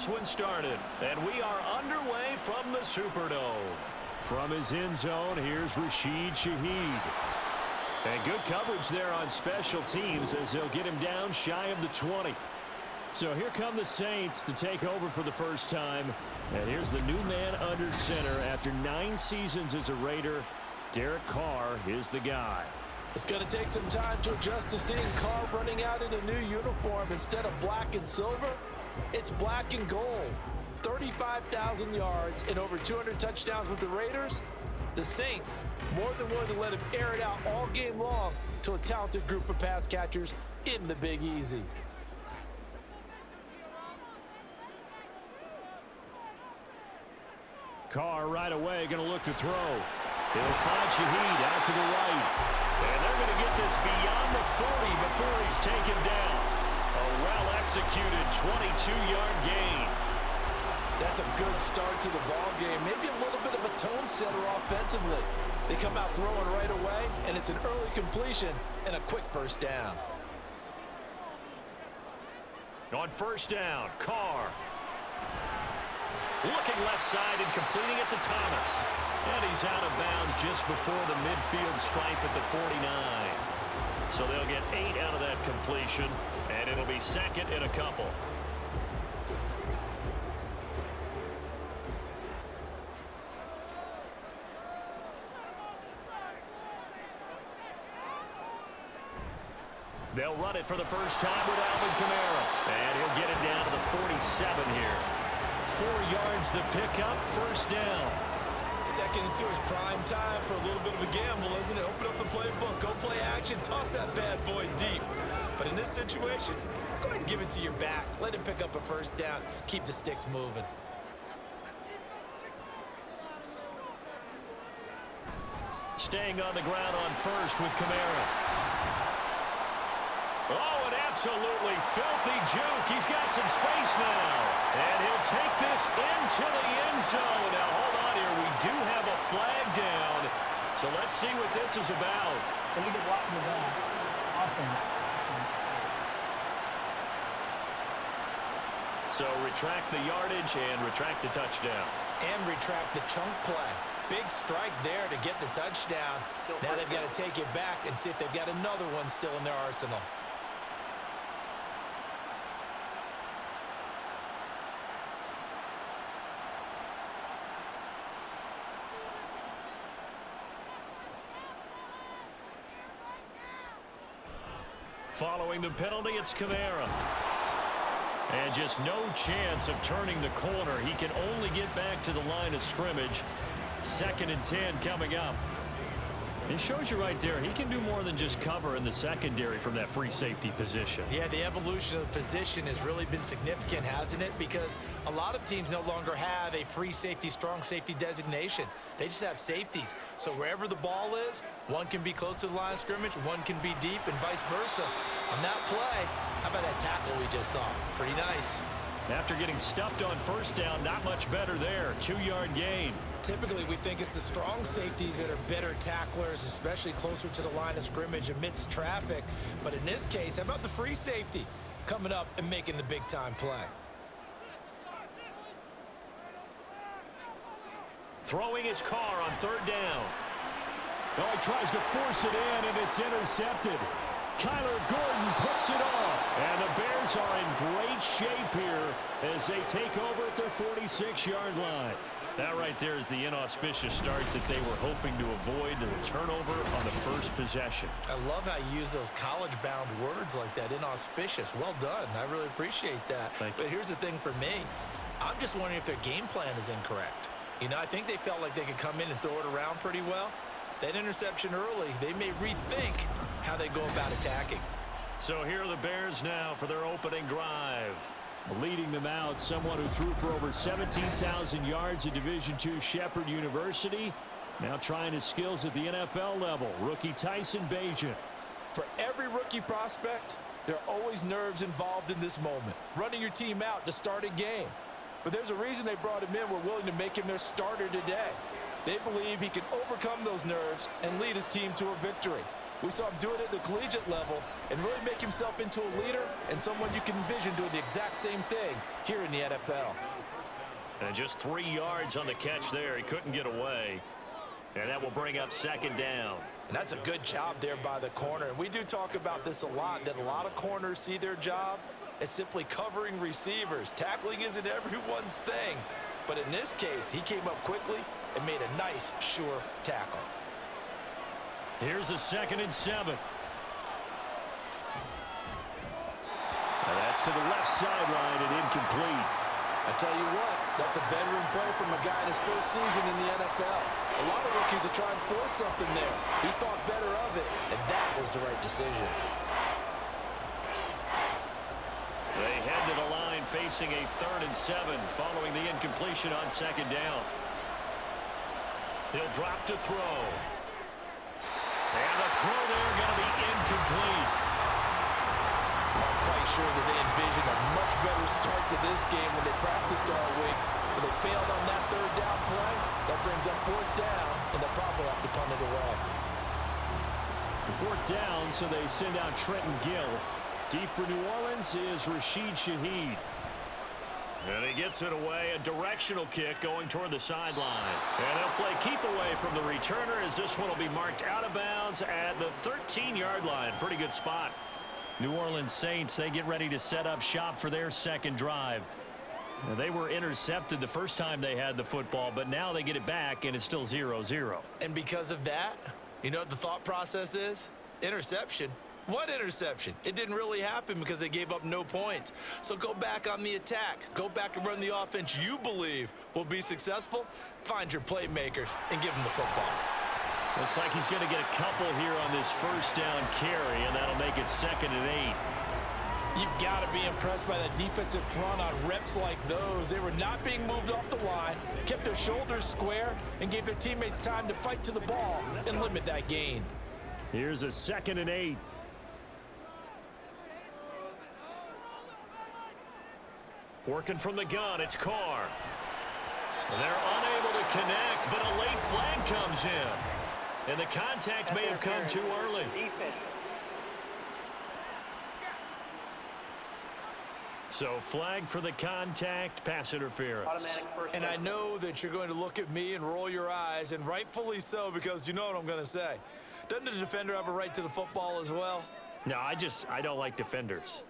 this one started. And we are underway from the Superdome. From his end zone, here's Rashid Shaheed. And good coverage there on special teams as they'll get him down shy of the 20. So here come the Saints to take over for the first time. And here's the new man under center after 9 seasons as a Raider. Derek Carr is the guy. It's going to take some time to adjust to seeing Carr running out in a new uniform. Instead of black and silver, it's black and gold. 35,000 yards and over 200 touchdowns with the Raiders. The Saints more than willing to let him air it out all game long to a talented group of pass catchers in the Big Easy. Carr right away going to look to throw. He'll find Shaheed out to the right. And they're going to get this beyond the 40 before he's taken down. A well-executed 22-yard gain. That's a good start to the ball game. Maybe a little bit of a tone setter offensively. They come out throwing right away, and it's an early completion and a quick first down. On first down, Carr. Looking left side and completing it to Thomas. And he's out of bounds just before the midfield stripe at the 49. So they'll get 8 out of that completion, and it'll be second and a couple. They'll run it for the first time with Alvin Kamara. And he'll get it down to the 47 here. 4 yards the pickup, first down. Second and 2 is prime time for a little bit of a gamble, isn't it? Open up the playbook, go play action, toss that bad boy deep. But in this situation, go ahead and give it to your back. Let him pick up a first down. Keep the sticks moving. Staying on the ground on first with Kamara. Oh, an absolutely filthy juke. He's got some space now. And he'll take this into the end zone. Now, hold on here. We do have a flag down. So let's see what this is about. Illegal blocking the back. Offense. So retract the yardage and retract the touchdown. And retract the chunk play. Big strike there to get the touchdown. Now they've got to take it back and see if they've got another one still in their arsenal. Following the penalty, it's Kamara. And just no chance of turning the corner. He can only get back to the line of scrimmage. 2nd and 10 coming up. It shows you right there, he can do more than just cover in the secondary from that free safety position. Yeah, the evolution of the position has really been significant, hasn't it? Because a lot of teams no longer have a free safety, strong safety designation. They just have safeties. So wherever the ball is, one can be close to the line of scrimmage, one can be deep, and vice versa. On that play, how about that tackle we just saw? Pretty nice. After getting stuffed on first down, not much better there. 2-yard gain. Typically, we think it's the strong safeties that are better tacklers, especially closer to the line of scrimmage amidst traffic. But in this case, how about the free safety coming up and making the big-time play? Throwing his Carr on third down. Oh, he tries to force it in, and it's intercepted. Kyler Gordon picks it off. And the Bears are in great shape here as they take over at their 46-yard line. That right there is the inauspicious start that they were hoping to avoid, the turnover on the first possession. I love how you use those college-bound words like that, inauspicious. Well done. I really appreciate that. But here's the thing for me. I'm just wondering if their game plan is incorrect. You know, I think they felt like they could come in and throw it around pretty well. That interception early, they may rethink how they go about attacking. So here are the Bears now for their opening drive. Leading them out, someone who threw for over 17,000 yards at Division II Shepherd University. Now trying his skills at the NFL level, rookie Tyson Bagent. For every rookie prospect, there are always nerves involved in this moment. Running your team out to start a game. But there's a reason they brought him in. We're willing to make him their starter today. They believe he can overcome those nerves and lead his team to a victory. We saw him do it at the collegiate level and really make himself into a leader and someone you can envision doing the exact same thing here in the NFL. And just 3 yards on the catch there. He couldn't get away. And that will bring up second down. And that's a good job there by the corner. And we do talk about this a lot, that a lot of corners see their job as simply covering receivers. Tackling isn't everyone's thing. But in this case, he came up quickly and made a nice, sure tackle. Here's a 2nd and 7. And that's to the left sideline and incomplete. I tell you what, that's a bedroom play from a guy in his first season in the NFL. A lot of rookies are trying to force something there. He thought better of it, and that was the right decision. They head to the line facing a 3rd and 7 following the incompletion on 2nd down. He'll drop to throw. And the throw there going to be incomplete. I'm quite sure that they envisioned a much better start to this game when they practiced all week. But they failed on that 3rd down play. That brings up 4th down, and they'll probably have to punt it away. 4th down, so they send out Trenton Gill. Deep for New Orleans is Rashid Shaheed. And he gets it away. A directional kick going toward the sideline. And they'll play keep away from the returner as this one will be marked out of bounds at the 13-yard line. Pretty good spot. New Orleans Saints, they get ready to set up shop for their 2nd drive. Now, they were intercepted the first time they had the football, but now they get it back, and it's still 0-0. And because of that, you know what the thought process is? Interception. What interception? It didn't really happen because they gave up no points. So go back on the attack. Go back and run the offense you believe will be successful. Find your playmakers and give them the football. Looks like he's going to get a couple here on this 1st down carry, and that'll make it 2nd and 8. You've got to be impressed by the defensive front on reps like those. They were not being moved off the line, kept their shoulders square, and gave their teammates time to fight to the ball and limit that gain. Here's a 2nd and 8. Working from the gun, it's Carr. They're unable to connect, but a late flag comes in. And the contact may have come too early. So flag for the contact, pass interference. And I know that you're going to look at me and roll your eyes, and rightfully so, because you know what I'm going to say. Doesn't the defender have a right to the football as well? No, I don't like defenders.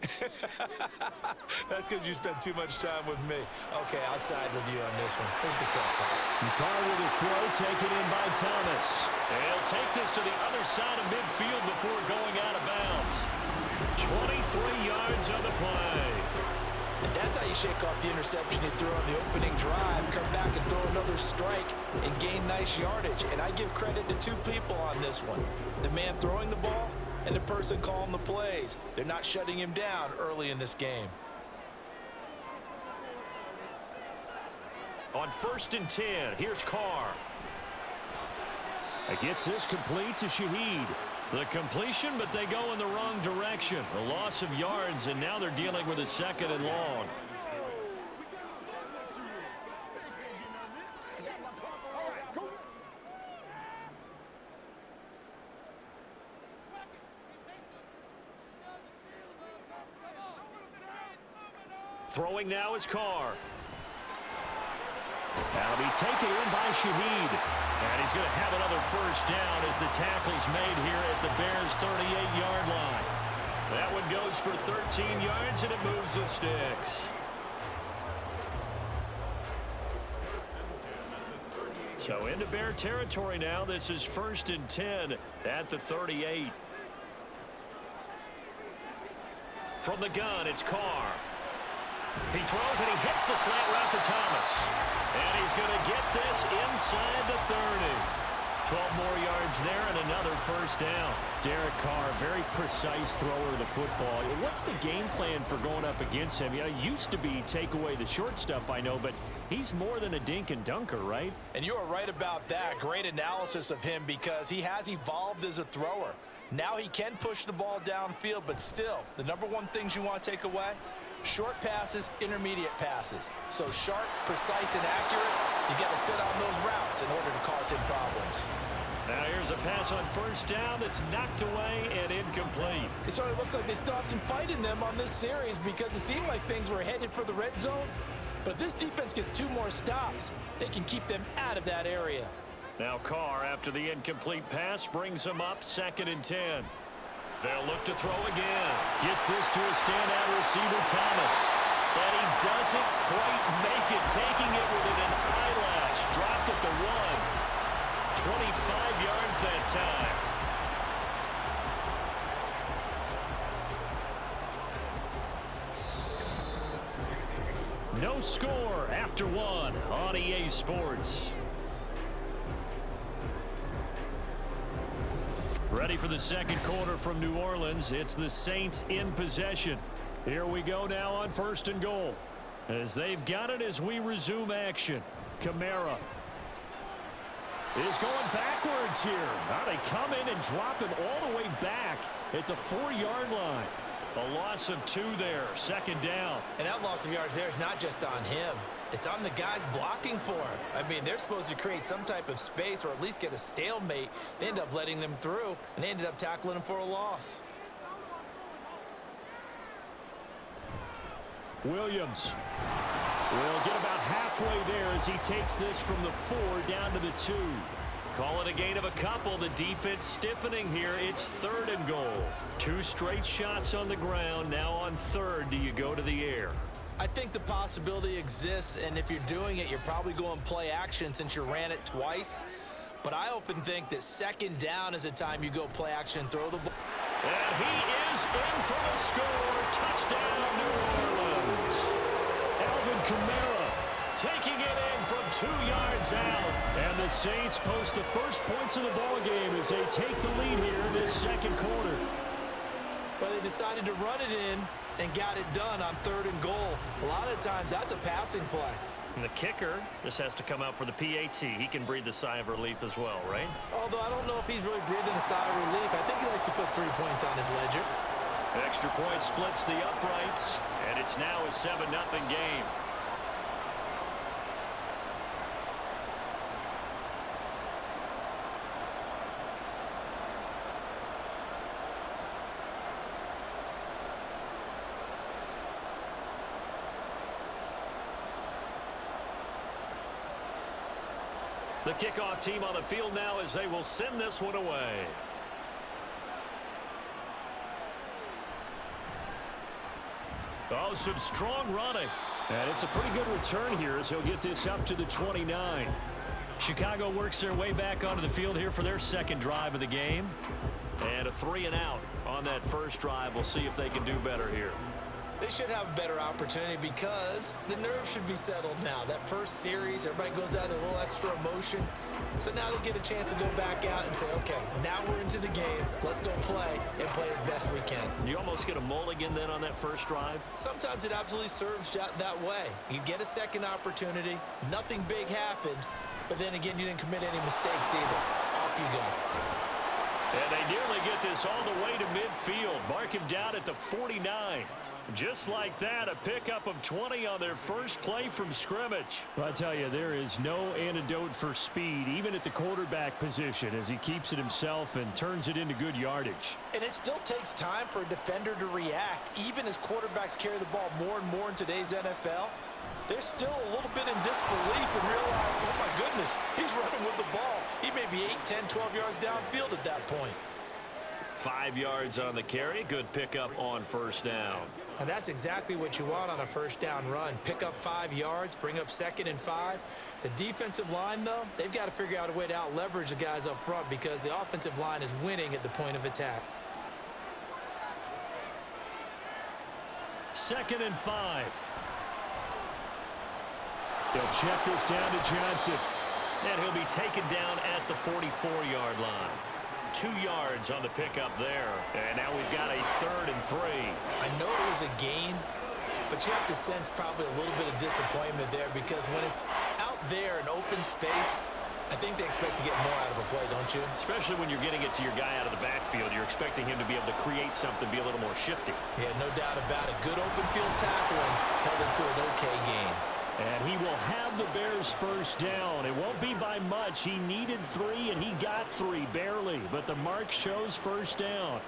That's because you spent too much time with me. Okay, I'll side with you on this one. Here's the correct call. Carr with a throw taken in by Thomas. They'll take this to the other side of midfield before going out of bounds. 23 yards on the play. And that's how you shake off the interception you threw on the opening drive, come back and throw another strike and gain nice yardage. And I give credit to 2 people on this one. The man throwing the ball and the person calling the plays. They're not shutting him down early in this game. On 1st and 10, here's Carr. Gets this complete to Shaheed. The completion, but they go in the wrong direction. A loss of yards, and now they're dealing with a 2nd and long. Throwing now is Carr. That'll be taken in by Shaheed. And he's going to have another 1st down as the tackle's made here at the Bears' 38-yard line. That one goes for 13 yards, and it moves the sticks. So into Bear territory now. This is 1st and 10 at the 38. From the gun, it's Carr. He throws and he hits the slant route to Thomas. And he's going to get this inside the 30. 12 more yards there and another 1st down. Derek Carr, very precise thrower of the football. What's the game plan for going up against him? You know, it used to be take away the short stuff, I know, but he's more than a dink and dunker, right? And you are right about that. Great analysis of him because he has evolved as a thrower. Now he can push the ball downfield, but still, the number one things you want to take away, short passes, intermediate passes. So sharp, precise, and accurate, you got to sit on those routes in order to cause him problems. Now here's a pass on first down that's knocked away and incomplete. It certainly looks like they still have some fight in them on this series because it seemed like things were headed for the red zone. But if this defense gets 2 more stops, they can keep them out of that area. Now Carr, after the incomplete pass, brings them up 2nd and 10. They'll look to throw again. Gets this to a standout receiver, Thomas. And he doesn't quite make it, taking it within an eyelash. Dropped at the 1. 25 yards that time. No score after 1 on EA Sports. Ready for the second quarter from New Orleans. It's the Saints in possession. Here we go now on 1st and goal. As they've got it as we resume action. Kamara is going backwards here. Now they come in and drop him all the way back at the 4-yard line. A loss of 2 there, 2nd down. And that loss of yards there is not just on him. It's on the guys blocking for him. I mean, they're supposed to create some type of space or at least get a stalemate. They end up letting them through, and they ended up tackling him for a loss. Williams will get about halfway there as he takes this from the 4 down to the 2. Call it a gain of a couple. The defense stiffening here. It's 3rd and goal. 2 straight shots on the ground. Now on 3rd, do you go to the air? I think the possibility exists, and if you're doing it, you're probably going play action since you ran it twice. But I often think that 2nd down is a time you go play action, throw the ball. And he is in for the score. Touchdown, New Orleans. Alvin Kamara Taking it in from 2 yards out. And the Saints post the first points of the ball game as they take the lead here in this second quarter. Well, they decided to run it in and got it done on 3rd and goal. A lot of times that's a passing play. And the kicker just has to come out for the PAT. He can breathe a sigh of relief as well, right? Although I don't know if he's really breathing a sigh of relief. I think he likes to put 3 points on his ledger. Extra point splits the uprights, and it's now a 7-0 game. The kickoff team on the field now as they will send this one away. Oh, some strong running. And it's a pretty good return here as he'll get this up to the 29. Chicago works their way back onto the field here for their second drive of the game. And a 3-and-out on that first drive. We'll see if they can do better here. They should have a better opportunity because the nerves should be settled now. That first series, everybody goes out with a little extra emotion. So now they get a chance to go back out and say, okay, now we're into the game. Let's go play and play as best we can. You almost get a mulligan then on that first drive? Sometimes it absolutely serves that way. You get a second opportunity. Nothing big happened. But then again, you didn't commit any mistakes either. Off you go. And they nearly get this all the way to midfield. Mark him down at the 49. Just like that, a pickup of 20 on their first play from scrimmage. Well, I tell you, there is no antidote for speed, even at the quarterback position, as he keeps it himself and turns it into good yardage. And it still takes time for a defender to react. Even as quarterbacks carry the ball more and more in today's NFL, they're still a little bit in disbelief and realize, oh my goodness, he's running with the ball. He may be 8, 10, 12 yards downfield at that point. 5 yards on the carry. Good pickup on first down. And that's exactly what you want on a first down run. Pick up 5 yards, bring up 2nd and 5. The defensive line, though, they've got to figure out a way to out-leverage the guys up front because the offensive line is winning at the point of attack. 2nd and 5. They'll check this down to Johnson. And he'll be taken down at the 44-yard line. 2 yards on the pickup there. And now we've got a 3rd and 3. I know it was a gain, but you have to sense probably a little bit of disappointment there because when it's out there in open space, I think they expect to get more out of a play, don't you? Especially when you're getting it to your guy out of the backfield. You're expecting him to be able to create something, be a little more shifty. Yeah, no doubt about it. Good open field tackling held it to an okay game. And he will have of the Bears' first down. It won't be by much. He needed 3, and he got 3, barely. But the mark shows first down.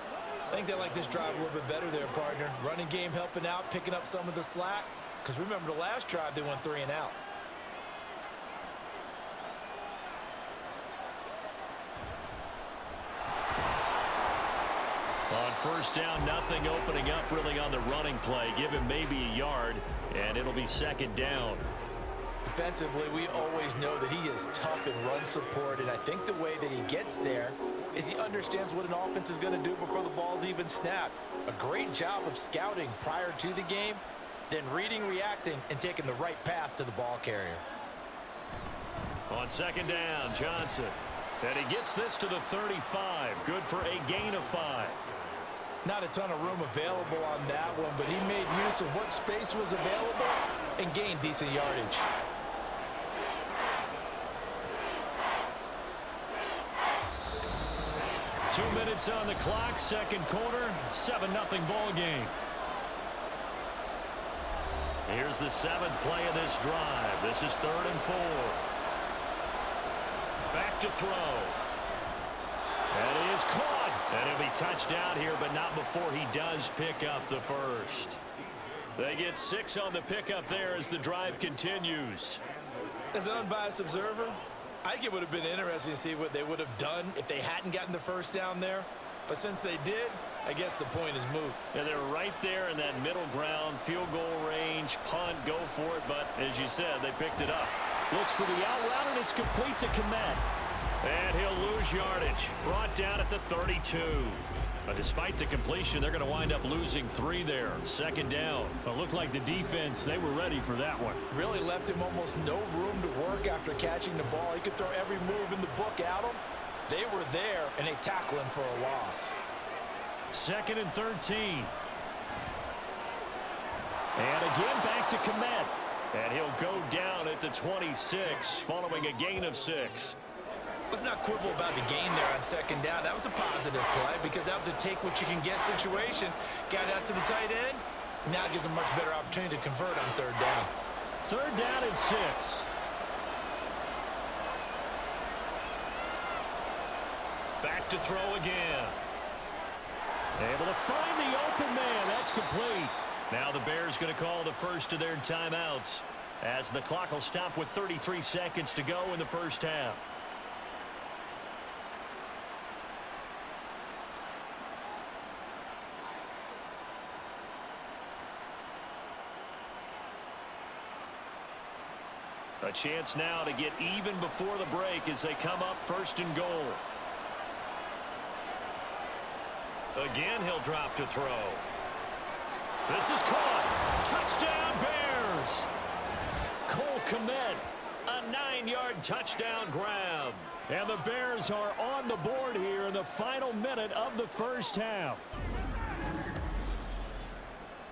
I think they like this drive a little bit better there, partner. Running game helping out, picking up some of the slack. Because remember, the last drive, they went 3 and out. On first down, nothing opening up really on the running play. Give him maybe a yard, and it'll be second down. Defensively, we always know that he is tough in run support, and I think the way that he gets there is he understands what an offense is going to do before the ball's even snapped. A great job of scouting prior to the game, then reading, reacting, and taking the right path to the ball carrier. On second down, Johnson. And he gets this to the 35. Good for a gain of 5. Not a ton of room available on that one, but he made use of what space was available and gained decent yardage. Two minutes on the clock, second quarter, 7-0 ball game. Here's the 7th play of this drive. This is 3rd and 4. Back to throw. And he is caught. And he'll be touched down here, but not before he does pick up the first. They get 6 on the pickup there as the drive continues. As an unbiased observer, I think it would have been interesting to see what they would have done if they hadn't gotten the first down there. But since they did, I guess the point is moot. Yeah, they're right there in that middle ground, field goal range, punt, go for it. But as you said, they picked it up. Looks for the out route, and it's complete to Kmet. And he'll lose yardage. Brought down at the 32. But despite the completion, they're going to wind up losing 3 there. Second down. It looked like the defense, they were ready for that one. Really left him almost no room to work after catching the ball. He could throw every move in the book at him. They were there, and they tackle him for a loss. 2nd and 13. And again, back to Kmet. And he'll go down at the 26, following a gain of 6. Let's not quibble about the gain there on second down. That was a positive play because that was a take-what-you-can-get situation. Got out to the tight end. Now it gives them much better opportunity to convert on 3rd down. 3rd down and 6. Back to throw again. Able to find the open man. That's complete. Now the Bears going to call the first of their timeouts as the clock will stop with 33 seconds to go in the first half. A chance now to get even before the break as they come up 1st and goal. Again, he'll drop to throw. This is caught. Touchdown, Bears. Cole Kmet. A 9-yard touchdown grab. And the Bears are on the board here in the final minute of the first half.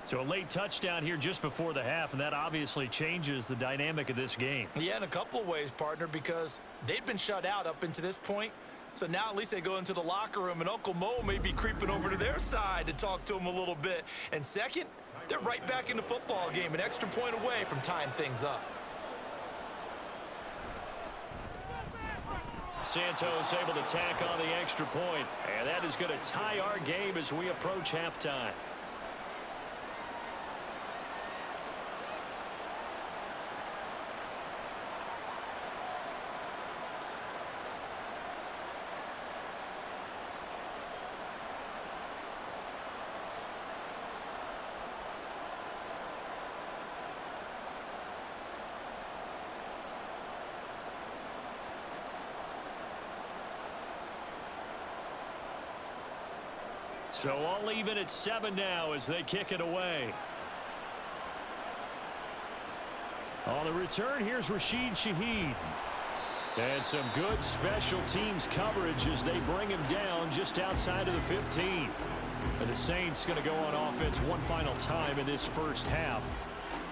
So a late touchdown here just before the half, and that obviously changes the dynamic of this game. Yeah, in a couple of ways, partner, because they'd been shut out up until this point. So now at least they go into the locker room, and Uncle Mo may be creeping over to their side to talk to him a little bit. And second, they're right back in the football game, an extra point away from tying things up. Santos able to tack on the extra point, and that is going to tie our game as we approach halftime. So all even at 7 now as they kick it away. On the return, here's Rashid Shaheed. And some good special teams coverage as they bring him down just outside of the 15. And the Saints going to go on offense one final time in this first half.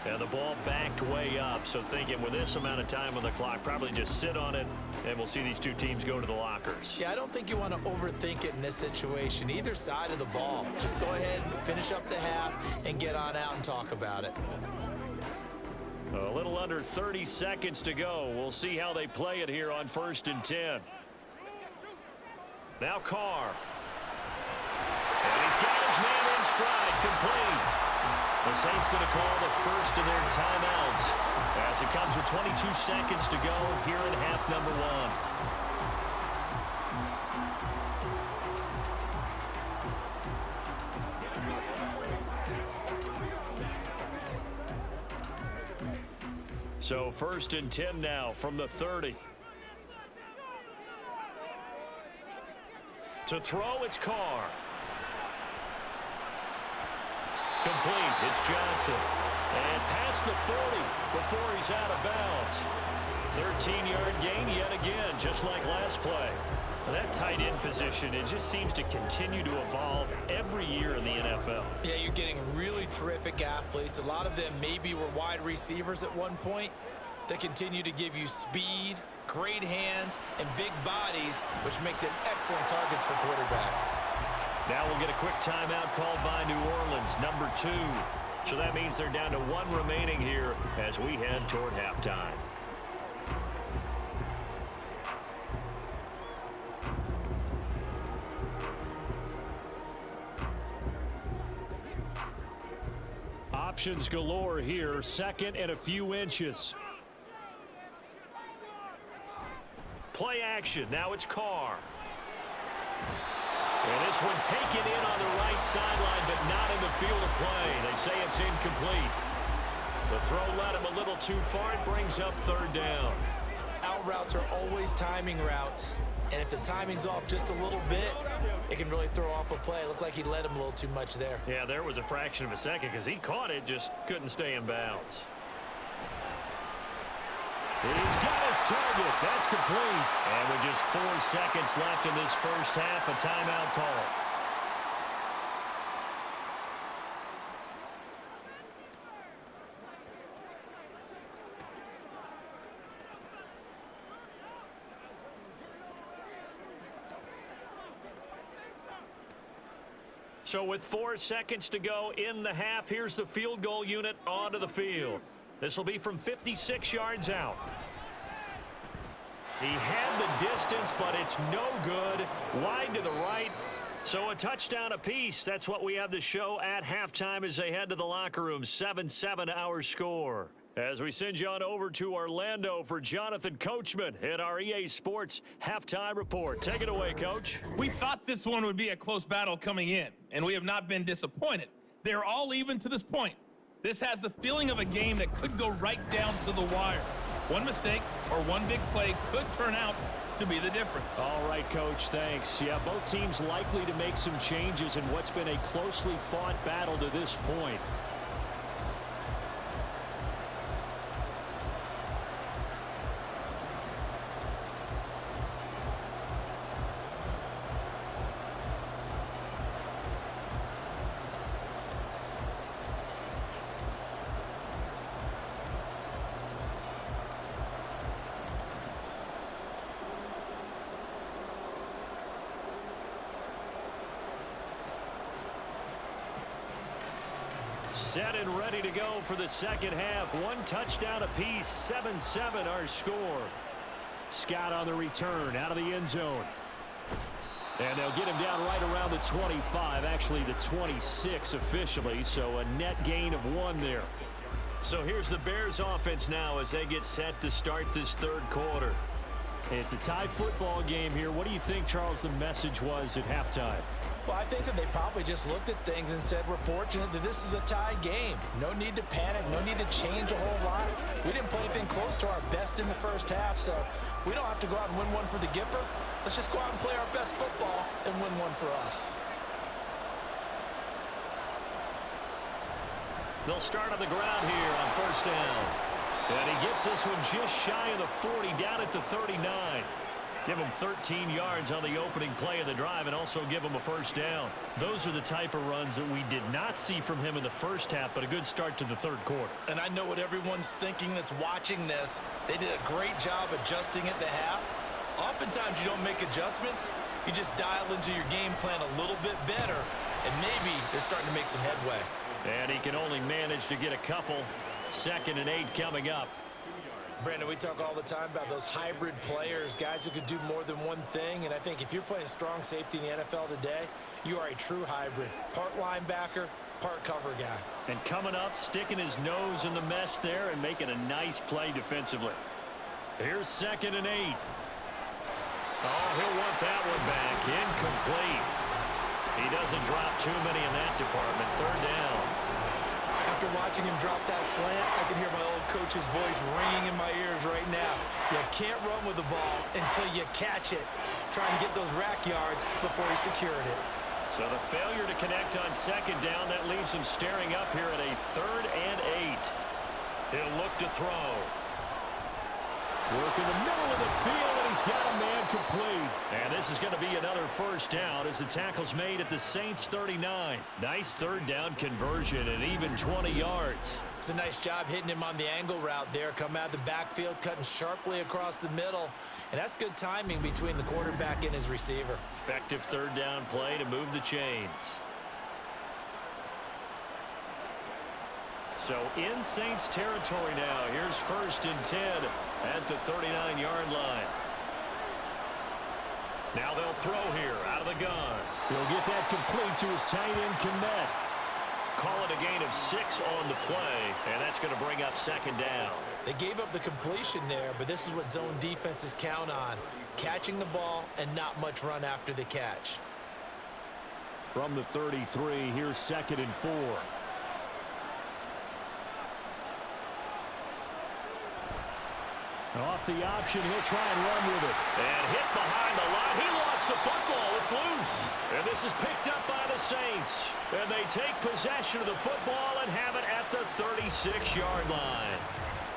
And the ball backed way up, so thinking with this amount of time on the clock, probably just sit on it, and we'll see these two teams go to the lockers. Yeah, I don't think you want to overthink it in this situation. Either side of the ball. Just go ahead and finish up the half and get on out and talk about it. A little under 30 seconds to go. We'll see how they play it here on 1st and 10. Now Carr. And he's got his man in stride, complete. The Saints going to call the first of their timeouts as it comes with 22 seconds to go here in half number 1. So 1st and 10 now from the 30. To throw, it's Carr. Complete. It's Johnson. And past the 40 before he's out of bounds. 13-yard gain yet again, just like last play. That tight end position, it just seems to continue to evolve every year in the NFL. Yeah, you're getting really terrific athletes. A lot of them maybe were wide receivers at one point. They continue to give you speed, great hands, and big bodies, which make them excellent targets for quarterbacks. Now we'll get a quick timeout called by New Orleans, number 2. So that means they're down to 1 remaining here as we head toward halftime. Options galore here. 2nd and a few inches. Play action. Now it's Carr. And this one taken in on the right sideline, but not in the field of play. They say it's incomplete. The throw led him a little too far. It brings up 3rd down. Out routes are always timing routes. And if the timing's off just a little bit, it can really throw off a play. It looked like he led him a little too much there. Yeah, there was a fraction of a second because he caught it, just couldn't stay in bounds. He's got his target. That's complete. And with just 4 seconds left in this first half, a timeout call. So with 4 seconds to go in the half, here's the field goal unit onto the field. This will be from 56 yards out. He had the distance, but it's no good. Wide to the right. So a touchdown apiece. That's what we have to show at halftime as they head to the locker room. 7-7 our score. As we send you on over to Orlando for Jonathan Coachman at our EA Sports Halftime Report. Take it away, Coach. We thought this one would be a close battle coming in, and we have not been disappointed. They're all even to this point. This has the feeling of a game that could go right down to the wire. One mistake or one big play could turn out to be the difference. All right, Coach, thanks. Yeah, both teams likely to make some changes in what's been a closely fought battle to this point. Set and ready to go for the second half. 1 touchdown apiece, 7-7 our score. Scott on the return out of the end zone. And they'll get him down right around the 25, actually the 26 officially, so a net gain of 1 there. So here's the Bears offense now as they get set to start this third quarter. It's a tie football game here. What do you think, Charles, the message was at halftime? Well, I think that they probably just looked at things and said, we're fortunate that this is a tie game. No need to panic, no need to change a whole lot. We didn't play anything close to our best in the first half, so we don't have to go out and win one for the Gipper. Let's just go out and play our best football and win one for us. They'll start on the ground here on first down. And he gets this one just shy of the 40, down at the 39. Give him 13 yards on the opening play of the drive and also give him a first down. Those are the type of runs that we did not see from him in the first half, but a good start to the third quarter. And I know what everyone's thinking that's watching this. They did a great job adjusting at the half. Oftentimes you don't make adjustments. You just dial into your game plan a little bit better, and maybe they're starting to make some headway. And he can only manage to get a couple. 2nd and 8 coming up. Brandon, we talk all the time about those hybrid players, guys who could do more than one thing, and I think if you're playing strong safety in the NFL today, you are a true hybrid. Part linebacker, part cover guy. And coming up, sticking his nose in the mess there and making a nice play defensively. Here's 2nd and 8. Oh, he'll want that one back. Incomplete. He doesn't drop too many in that department. 3rd down. After watching him drop that slant, I can hear my old coach's voice ringing in my ears right now. You can't run with the ball until you catch it. Trying to get those rack yards before he secured it. So the failure to connect on 2nd down, that leaves him staring up here at a 3rd and 8. He'll look to throw. Work in the middle of the field, and he's got a man complete. And this is going to be another 1st down as the tackle's made at the Saints 39. Nice 3rd down conversion and even 20 yards. It's a nice job hitting him on the angle route there. Come out of the backfield, cutting sharply across the middle. And that's good timing between the quarterback and his receiver. Effective 3rd down play to move the chains. So in Saints territory now. Here's 1st and 10 at the 39-yard line. Now they'll throw here out of the gun. He'll get that complete to his tight end, Kmet. Call it a gain of 6 on the play, and that's going to bring up 2nd down. They gave up the completion there, but this is what zone defenses count on. Catching the ball and not much run after the catch. From the 33, here's 2nd and 4. Off the option, he'll try and run with it. And hit behind the line. He lost the football. It's loose. And this is picked up by the Saints. And they take possession of the football and have it at the 36-yard line.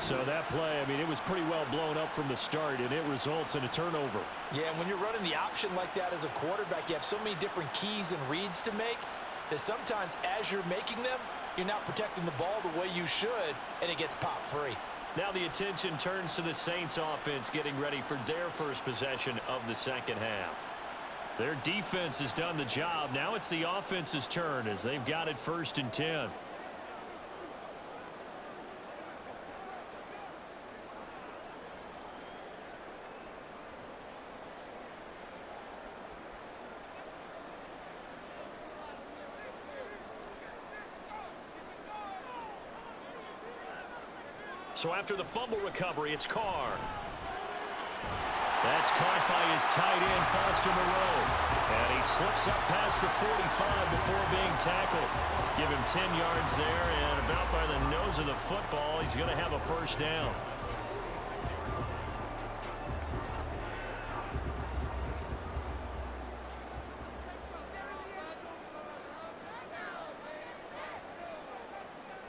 So that play, I mean, it was pretty well blown up from the start, and it results in a turnover. Yeah, and when you're running the option like that as a quarterback, you have so many different keys and reads to make that sometimes as you're making them, you're not protecting the ball the way you should, and it gets popped free. Now the attention turns to the Saints offense getting ready for their first possession of the 2nd half. Their defense has done the job. Now it's the offense's turn as they've got it 1st and 10. So after the fumble recovery, it's Carr. That's caught by his tight end, Foster Moreau. And he slips up past the 45 before being tackled. Give him 10 yards there, and about by the nose of the football, he's going to have a 1st down.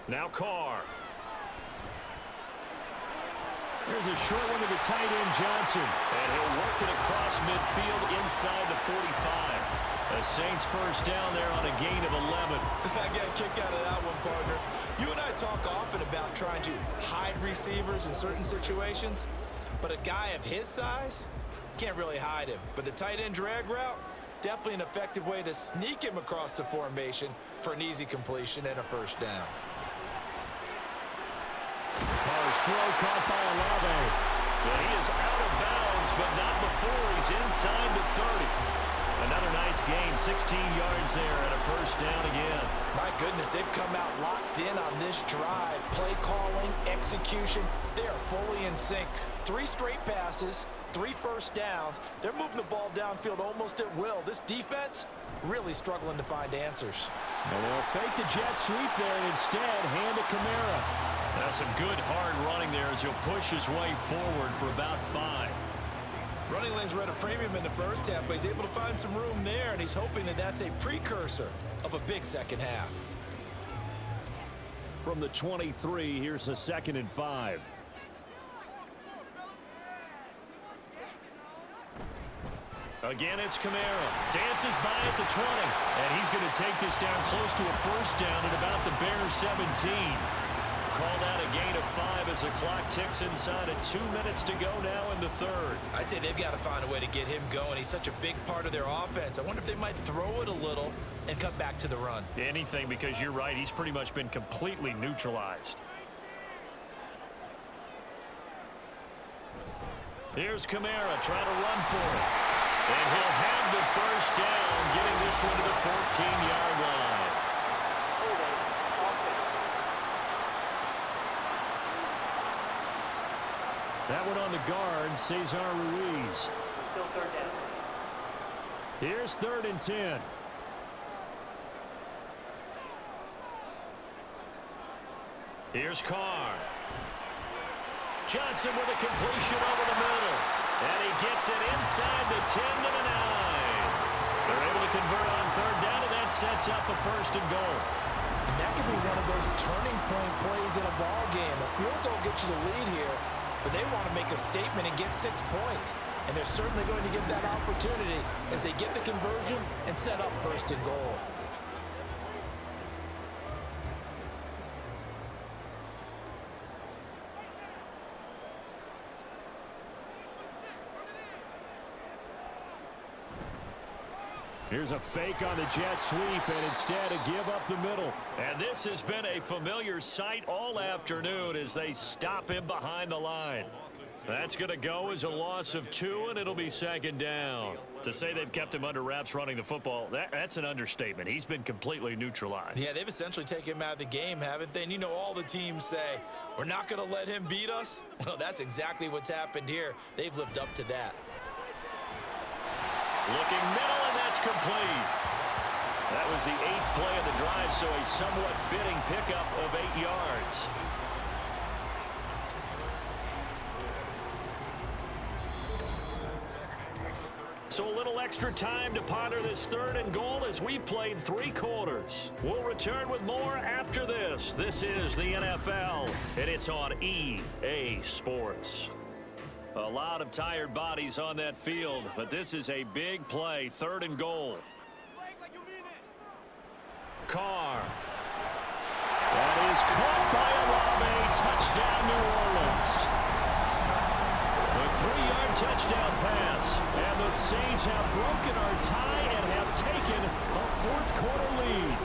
Now Carr. Here's a short one to the tight end, Johnson. And he'll work it across midfield inside the 45. The Saints 1st down there on a gain of 11. I got a kick out of that one, partner. You and I talk often about trying to hide receivers in certain situations, but a guy of his size can't really hide him. But the tight end drag route, definitely an effective way to sneak him across the formation for an easy completion and a 1st down. Carr's throw caught by Olave. And he is out of bounds, but not before he's inside the 30. Another nice gain, 16 yards there, and a 1st down again. My goodness, they've come out locked in on this drive. Play calling, execution, they are fully in sync. 3 straight passes, 3 1st downs. They're moving the ball downfield almost at will. This defense really struggling to find answers. And they'll fake the jet sweep there and instead hand to Kamara. That's some good hard running there as he'll push his way forward for about 5. Running lanes were at a premium in the 1st half, but he's able to find some room there, and he's hoping that that's a precursor of a big 2nd half. From the 23, here's the 2nd and 5. Again, it's Kamara. Dances by at the 20. And he's going to take this down close to a 1st down at about the Bears 17. Called out a gain of 5 as the clock ticks inside at 2 minutes to go now in the 3rd. I'd say they've got to find a way to get him going. He's such a big part of their offense. I wonder if they might throw it a little and come back to the run. Anything, because you're right. He's pretty much been completely neutralized. Here's Kamara trying to run for it. And he'll have the first down, getting this one to the 14-yard line. That one on the guard, Cesar Ruiz. Still third down. Here's 3rd and 10. Here's Carr. Johnson with a completion over the middle. And he gets it inside the 10 to the 9. They're able to convert on 3rd down, and that sets up a 1st and goal. And that could be one of those turning point plays in a ball game. A field goal gets you the lead here, but they want to make a statement and get 6 points. And they're certainly going to get that opportunity as they get the conversion and set up 1st and goal. Here's a fake on the jet sweep, and instead a give up the middle. And this has been a familiar sight all afternoon as they stop him behind the line. That's going to go as a loss of 2, and it'll be 2nd down. To say they've kept him under wraps running the football, that's an understatement. He's been completely neutralized. Yeah, they've essentially taken him out of the game, haven't they? And you know all the teams say, we're not going to let him beat us. Well, that's exactly what's happened here. They've lived up to that. Looking middle, and that's complete. That was the 8th play of the drive, so a somewhat fitting pickup of 8 yards. So a little extra time to ponder this 3rd and goal as we played 3 quarters. We'll return with more after this. This is the NFL, and it's on EA Sports. A lot of tired bodies on that field, but this is a big play, 3rd and goal. Carr. That is caught by Olave. Touchdown, New Orleans. A 3-yard touchdown pass. And the Saints have broken our tie and have taken a 4th quarter lead.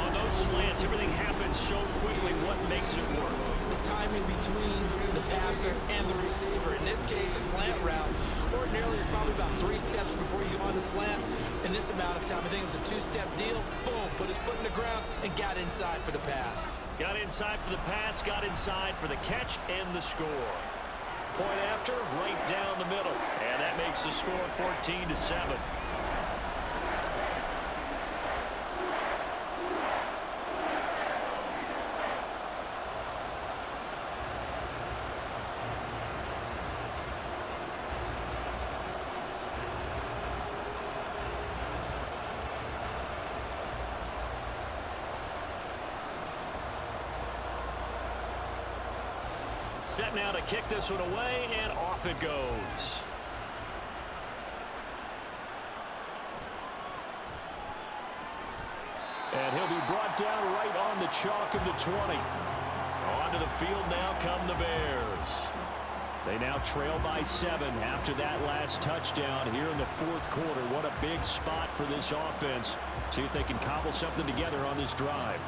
On those slants, everything happens so quickly. What makes it work? The timing between the passer and the receiver. In this case, a slant route. Ordinarily, it's probably about 3 steps before you go on the slant. In this amount of time, I think it was a 2-step deal. Boom, put his foot in the ground and got inside for the pass. Got inside for the pass, got inside for the catch and the score. Point after, right down the middle. And that makes the score 14-7. Set now to kick this one away, and off it goes. And he'll be brought down right on the chalk of the 20. Onto the field now come the Bears. They now trail by 7 after that last touchdown here in the 4th quarter. What a big spot for this offense. See if they can cobble something together on this drive.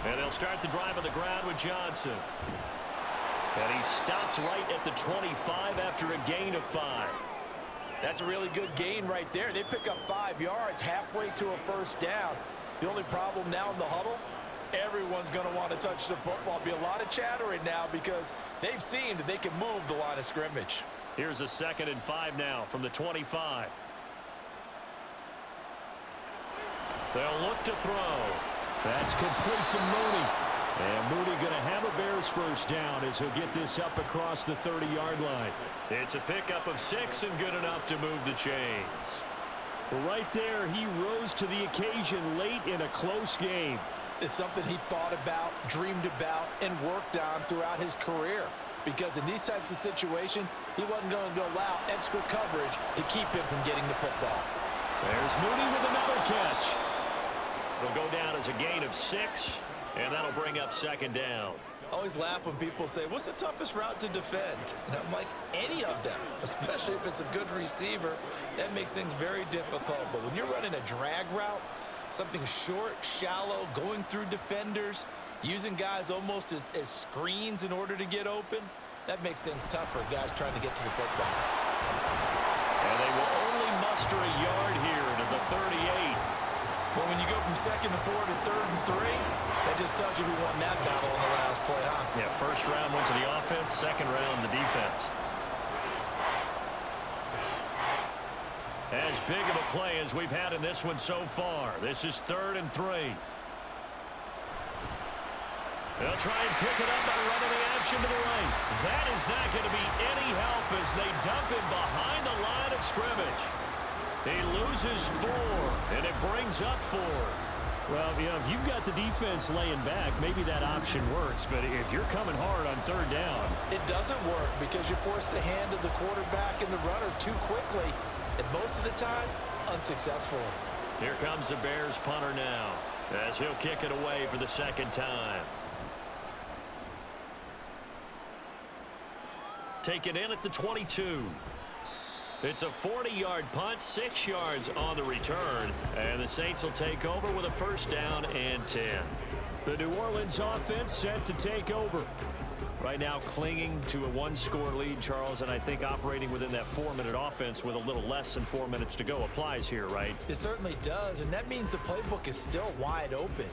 And they'll start the drive on the ground with Johnson. And he stopped right at the 25 after a gain of 5. That's a really good gain right there. They pick up 5 yards halfway to a 1st down. The only problem now in the huddle, everyone's going to want to touch the football. Be a lot of chattering now because they've seen that they can move the line of scrimmage. Here's a 2nd and 5 now from the 25. They'll look to throw. That's complete to Mooney. And Mooney going to have a Bears 1st down as he'll get this up across the 30-yard line. It's a pickup of 6 and good enough to move the chains. Well, right there, he rose to the occasion late in a close game. It's something he thought about, dreamed about, and worked on throughout his career. Because in these types of situations, he wasn't going to allow extra coverage to keep him from getting the football. There's Mooney with another catch. It'll go down as a gain of 6, and that'll bring up 2nd down. Always laugh when people say, what's the toughest route to defend? And I'm like, any of them, especially if it's a good receiver. That makes things very difficult. But when you're running a drag route, something short, shallow, going through defenders, using guys almost as screens in order to get open, that makes things tough for guys trying to get to the football. And they will only muster a yard here to the 38. Well, when you go from 2nd and 4 to 3rd and 3, that just tells you who won that battle in the last play, huh? Yeah, first round went to the offense, second round the defense. As big of a play as we've had in this one so far. This is 3rd and 3. They'll try and pick it up by running the action to the right. That is not going to be any help as they dump him behind the line of scrimmage. He loses 4, and it brings up 4th. Well, you know, if you've got the defense laying back, maybe that option works. But if you're coming hard on 3rd down, it doesn't work because you force the hand of the quarterback and the runner too quickly. And most of the time, unsuccessfully. Here comes the Bears punter now as he'll kick it away for the 2nd time. Taken in at the 22. It's a 40-yard punt, 6 yards on the return, and the Saints will take over with a 1st down and 10. The New Orleans offense set to take over. Right now clinging to a 1-score lead, Charles, and I think operating within that 4-minute offense with a little less than 4 minutes to go applies here, right? It certainly does, and that means the playbook is still wide open.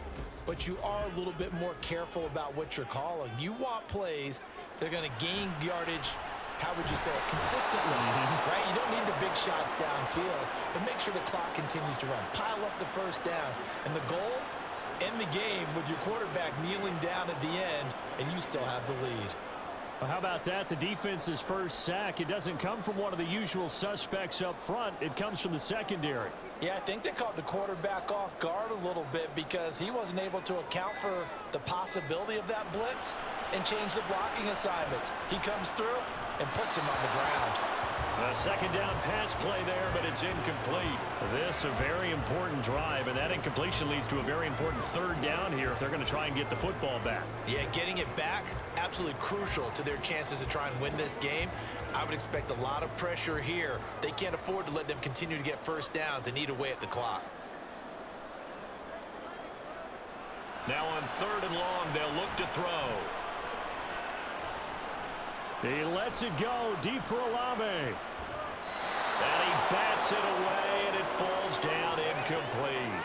But you are a little bit more careful about what you're calling. You want plays that are going to gain yardage, how would you say it, consistently, right? You don't need the big shots downfield, but make sure the clock continues to run. Pile up the 1st downs. And the goal, end the game with your quarterback kneeling down at the end, and you still have the lead. Well, how about that? The defense's first sack. It doesn't come from one of the usual suspects up front. It comes from the secondary. Yeah, I think they caught the quarterback off guard a little bit because he wasn't able to account for the possibility of that blitz and change the blocking assignment. He comes through and puts him on the ground. A 2nd down pass play there, but it's incomplete. This a very important drive, and that incompletion leads to a very important 3rd down here if they're going to try and get the football back. Yeah, getting it back, absolutely crucial to their chances to try and win this game. I would expect a lot of pressure here. They can't afford to let them continue to get 1st downs and eat away at the clock. Now on 3rd and long, they'll look to throw. He lets it go deep for Olave. And he bats it away, and it falls down incomplete.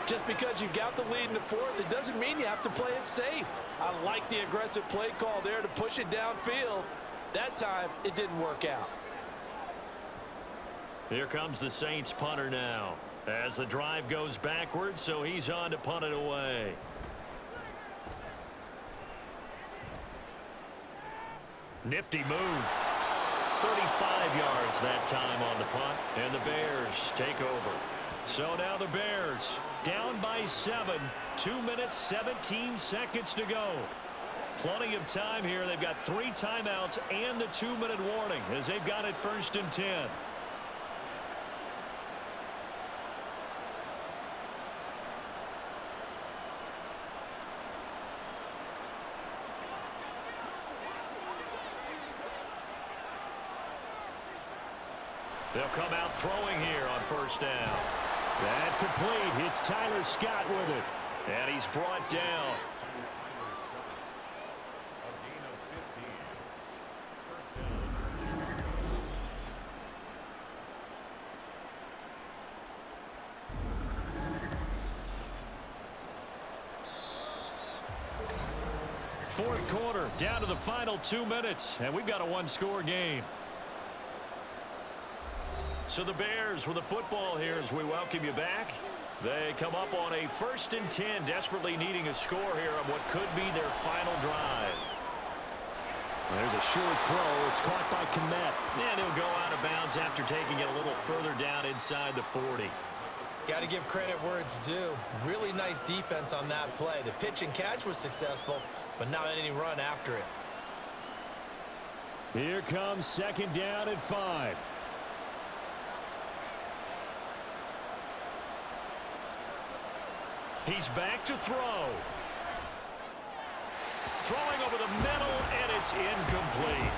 Just because you got the lead in the 4th, it doesn't mean you have to play it safe. I like the aggressive play call there to push it downfield. That time, it didn't work out. Here comes the Saints punter now as the drive goes backwards, so he's on to punt it away. Nifty move. 35 yards that time on the punt, and the Bears take over. So now the Bears down by 7, 2 minutes, 17 seconds to go. Plenty of time here. They've got 3 timeouts and the 2-minute warning as they've got it 1st and 10. They'll come out throwing here on 1st down. That complete. It's Tyler Scott with it. And he's brought down. Fourth quarter, down to the final 2 minutes, and we've got a 1-score game. So the Bears with the football here as we welcome you back. They come up on a 1st and 10, desperately needing a score here on what could be their final drive. There's a short throw. It's caught by Kmet. And he'll go out of bounds after taking it a little further down inside the 40. Got to give credit where it's due. Really nice defense on that play. The pitch and catch was successful, but not any run after it. Here comes 2nd down and 5. He's back to throw. throwing over the middle, and it's incomplete.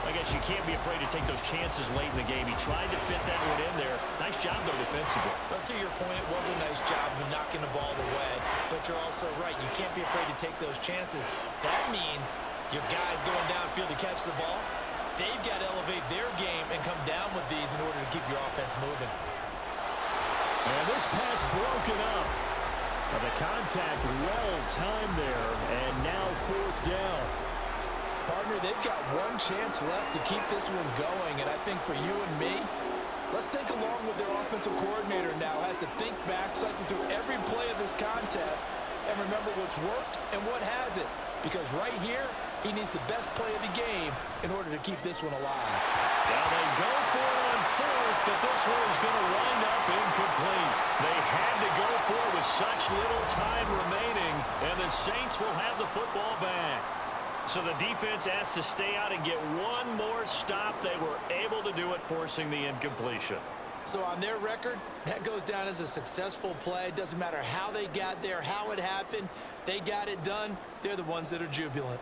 I guess you can't be afraid to take those chances late in the game. He tried to fit that one in there. Nice job, though, defensively. But to your point, it was a nice job of knocking the ball away. But you're also right. You can't be afraid to take those chances. That means your guys going downfield to catch the ball, they've got to elevate their game and come down with these in order to keep your offense moving. And this pass broken up. The contact well timed there, and now 4th down. Partner, they've got one chance left to keep this one going, and I think for you and me, let's think along with their offensive coordinator now has to think back, cycle through every play of this contest, and remember what's worked and what hasn't. Because right here, he needs the best play of the game in order to keep this one alive. Now they go for it on 4th, but this one is going to wind up incomplete. They had to go for it with such little time remaining, and the Saints will have the football back. So the defense asked to stay out and get one more stop. They were able to do it, forcing the incompletion. So on their record, that goes down as a successful play. It doesn't matter how they got there, how it happened. They got it done. They're the ones that are jubilant.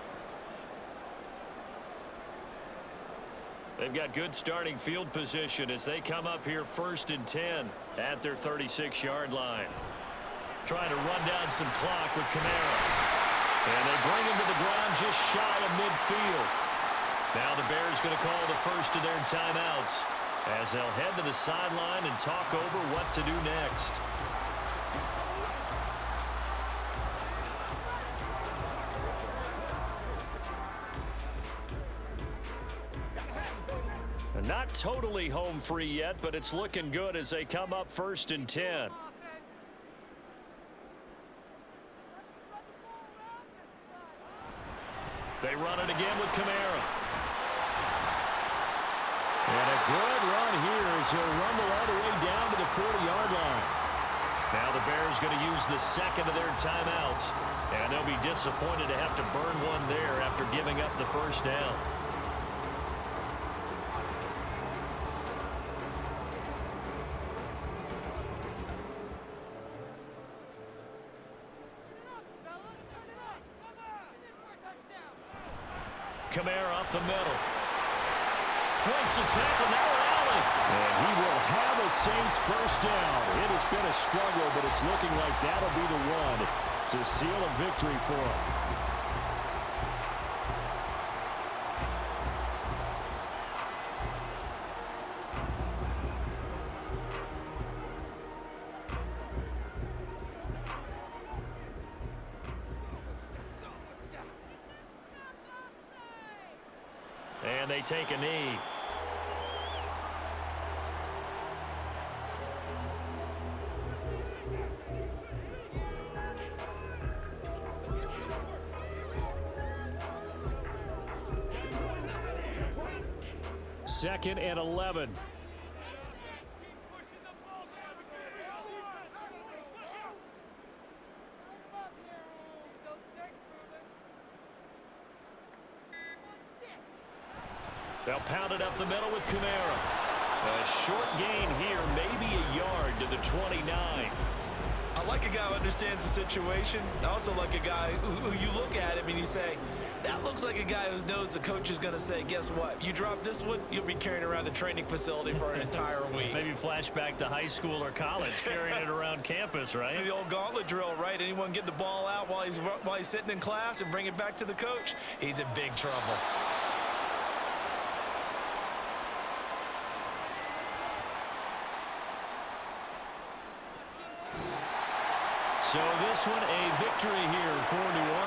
They've got good starting field position as they come up here 1st and 10 at their 36-yard line. Trying to run down some clock with Kamara. And they bring him to the ground just shy of midfield. Now the Bears going to call the first of their timeouts as they'll head to the sideline and talk over what to do next. Not totally home free yet, but it's looking good as they come up 1st and 10. They run it again with Kamara. And a good run here as he'll rumble all the way down to the 40-yard line. Now the Bears going to use the second of their timeouts. And they'll be disappointed to have to burn one there after giving up the 1st down. Kamara up the middle. Breaks the tackle, now rally. And he will have a Saints 1st down. It has been a struggle, but it's looking like that'll be the one to seal a victory for him. And they take a knee. Second and 11. They'll pound it up the middle with Kamara. A short gain here, maybe a yard to the 29. I like a guy who understands the situation. I also like a guy who you look at him and you say, that looks like a guy who knows the coach is going to say, guess what? You drop this one, you'll be carrying around the training facility for an entire week. Maybe flashback to high school or college, carrying it around campus, right? The old gauntlet drill, right? Anyone get the ball out while he's sitting in class and bring it back to the coach? He's in big trouble. So this one a victory here for New Orleans.